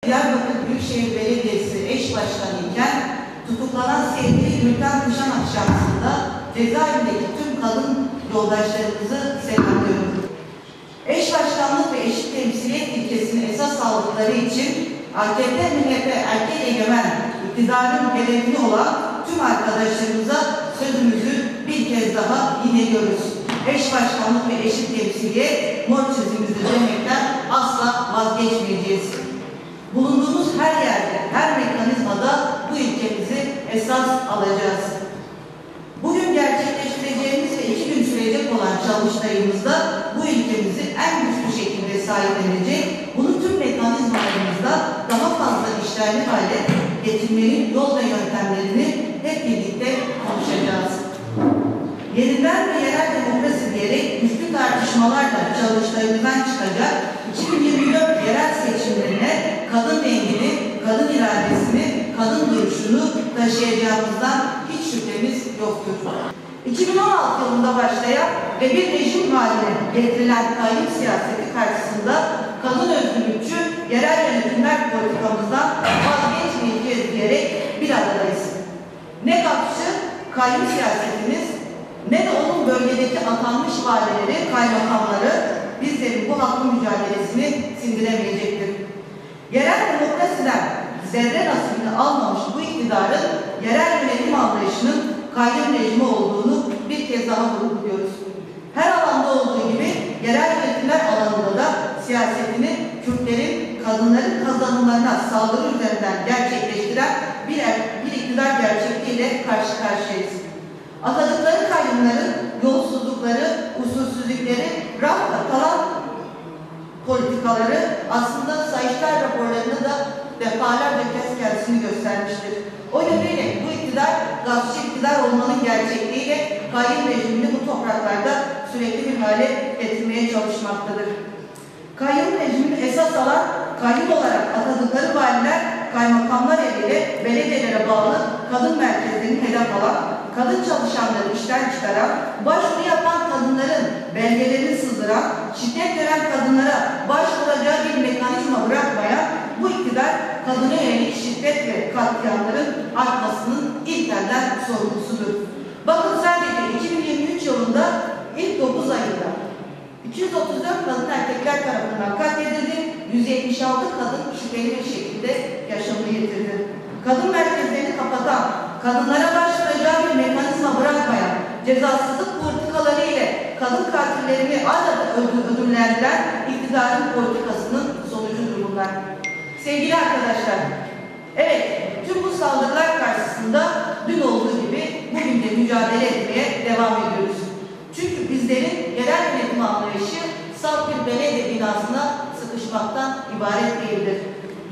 Diyarbakır Büyükşehir Belediyesi eş başkanı iken tutuklanan sevgili Gülten Kuşan akşamında cezaevindeki tüm kadın yoldaşlarımızı selamlıyorum. Eş başkanlık ve eşit temsiliyet ilkesini esas aldıkları için AKP, MHP, erkek egemen iktidarın hedefini olan tüm arkadaşlarımıza sözümüzü bir kez daha yineliyoruz. Eş başkanlık ve eşit temsiliyet mor çizgimizde demekten asla vazgeçmeyeceğiz. Bulunduğumuz her yerde, her mekanizmada bu ilkemizi esas alacağız. Bugün gerçekleştireceğimiz ve 2 gün sürecek olan çalıştayımızda bu ilkemizi en güçlü şekilde sahiplenecek, bunu tüm mekanizmalarımızda daha fazla işlerli hale getirmenin yol ve yöntemlerini hep birlikte konuşacağız. Yerinden ve yerel demokrasi diyerek güçlü tartışmalarla çalıştayımızdan çıkacak 2024 yerel seçimlerine kadın rengini, kadın iradesini, kadın duruşunu taşıyacağımızdan hiç şüphemiz yoktur. 2016 yılında başlayan ve bir rejim haline getirilen kayyum siyaseti karşısında kadın özgürlükçü yerel yönetimler politikamızdan vazgeçmeyeceğiz diyerek bir aradayız. Ne kapçı kayyum siyasetimiz ne de onun bölgedeki atanmış valileri, kaymakamları bizlerin bu hakkın mücadelesini sindiremeyecektir. Yerel demokrasiden zerre nasibini almamış bu iktidarın yerel yönetim anlayışının kayyum rejimi olduğunu bir kez daha vurguluyoruz. Her alanda olduğu gibi yerel yönetimler alanında da siyasetini Kürtlerin, kadınların kazanımlarına saldırı üzerinden gerçekleştiren bir iktidar gerçekliğiyle karşı karşıyayız. Atadıkları kayyumların yolsuzlukları, usulsüzlükleri, rantla kalan politikaları aslında Sayıştay raporlarında da defalarca kez kendisini göstermiştir. O nedenle bu iktidar, gaspçı iktidar olmanın gerçekliğiyle kayyum rejimini bu topraklarda sürekli bir hale getirmeye çalışmaktadır. Kayyum rejimini esas alan, kayyum olarak atadıkları valiler, kaymakamlar eliyle belediyelere bağlı kadın merkezlerini hedef alan, kadın çalışanları işten çıkaran, başvuru yapan kadınların belgelerini sızdıran, şiddet gören kadınlara başvuracağı bir mekanizma bırakmayan bu iktidar kadına yönelik şiddet ve katliamların artmasının ilk elden sorumlusudur. Bakın sadece 2023 yılında ilk 9 ayında 234 kadın erkekler tarafından katledildi, 176 kadın şüpheli bir şekilde yaşamını yitirdi. Kadın merkezlerini kapatan, kadınlara başvuracağı bir mekanizma bırakmayan, cezasızlık politikaları ile kadın katillerini adeta ödüllendiren iktidarın politikasının sonucudur bunlar. Sevgili arkadaşlar, evet, tüm bu saldırılar karşısında dün olduğu gibi bugün de mücadele etmeye devam ediyoruz. Çünkü bizlerin yerel yönetim anlayışı salt bir belediye binasına sıkışmaktan ibaret değildir.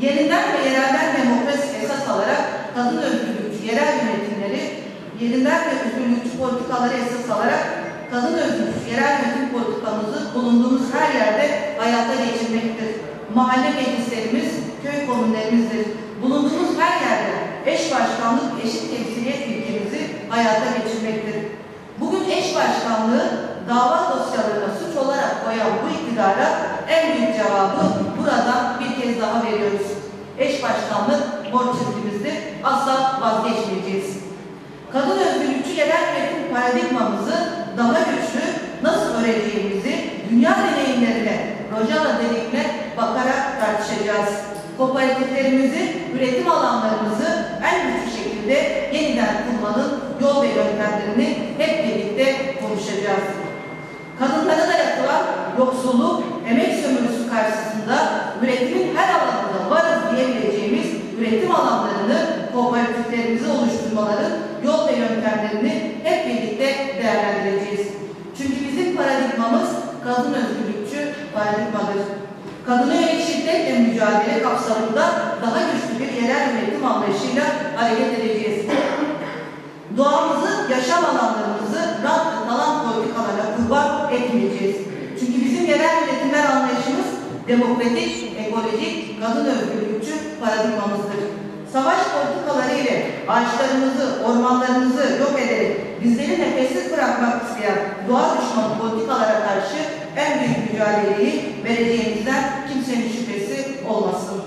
Yerinden ve yerelden demokrasi esas alarak kadın özgürlükçü yerel yönetimleri, yerinden ve özgürlükçü politikaları esas alarak kadın özgürlükçü yerel yönetim politikamızı bulunduğumuz her yerde hayata geçirmektir. Mahalle meclislerimiz, köy komünlerimizdir. Bulunduğumuz her yerde eş başkanlık, eşit temsiliyet ilkemizi hayata geçirmektir. Bugün eş başkanlığı dava dosyalarına suç olarak koyan bu iktidara en büyük cevabı burada bir kez daha veriyoruz. Eş başkanlık mor çizgimizdir. Asla vazgeçmeyeceğiz. Kadın özgürlükçü yerel yönetim paradigmamızı daha güçlü nasıl öreceğimizi dünya deneyimlerine, Rojava deneyimine bakarak tartışacağız. Kooperatiflerimizi, üretim alanlarımızı en güçlü şekilde yeniden kurmanın yol ve yöntemlerini hep birlikte konuşacağız. Kadınlara dayatılan yoksulluk, emek sömürüsü karşısında üretimin her alanında varız diyebileceğimiz üretim alanlarını kooperatiflerimizi oluşturmaların yol ve yöntemlerini hep birlikte değerlendireceğiz. Çünkü bizim paradigmamız kadın özgürlükçü paradigmadır. Kadına yönelik şiddetle mücadele kapsamında daha güçlü bir yerel yönetim anlayışıyla hareket edeceğiz. Doğamızı, yaşam alanlarımızı rant ve talan politikalarla kurban etmeyeceğiz. Çünkü bizim yerel yönetimler anlayışımız demokratik, ekolojik, kadın özgürlükçü paradigmamızdır. Savaş politikaları ile ağaçlarımızı, ormanlarımızı yok ederek bizleri nefessiz bırakmak isteyen doğa düşmanı politikalara karşı en büyük mücadeleyi vereceğimizden kimsenin şüphesi olmasın.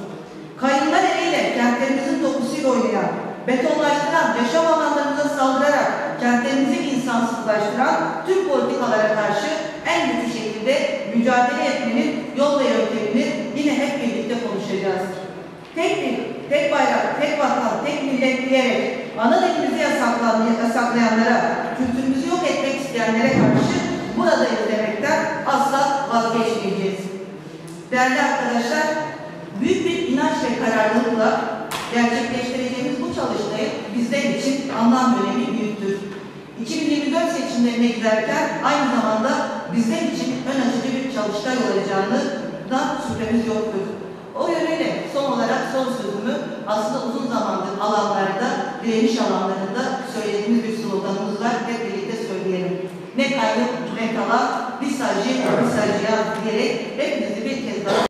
betonlaştıran, yaşam alanlarımıza saldırarak kentlerimizi insansızlaştıran tüm politikalara karşı en güçlü şekilde mücadele etmenin yol ve yöntemini yine hep birlikte konuşacağız. Tek dil, tek bayrak, tek vatan, tek millet diyerek ana dilimizi yasaklayanlara, kültürümüzü yok etmek isteyenlere karşı buradayız demekten asla vazgeçmeyeceğiz. Değerli arkadaşlar, büyük bir inanç ve kararlılıkla gerçekleştireceğimiz bu çalıştayı bizler için anlam ve önemi büyüktür. 2024 seçimlerine giderken aynı zamanda bizler için ön açıcı bir çalıştay olacağından şüphemiz yoktur. O yönüyle son olarak son sözümü aslında uzun zamandır alanlarda, direniş alanlarında söylediğimiz bir sloganımız var. Hep birlikte söyleyelim. Ne kayıp ne kalan, bir sadece diyerek hepinizi bir kez daha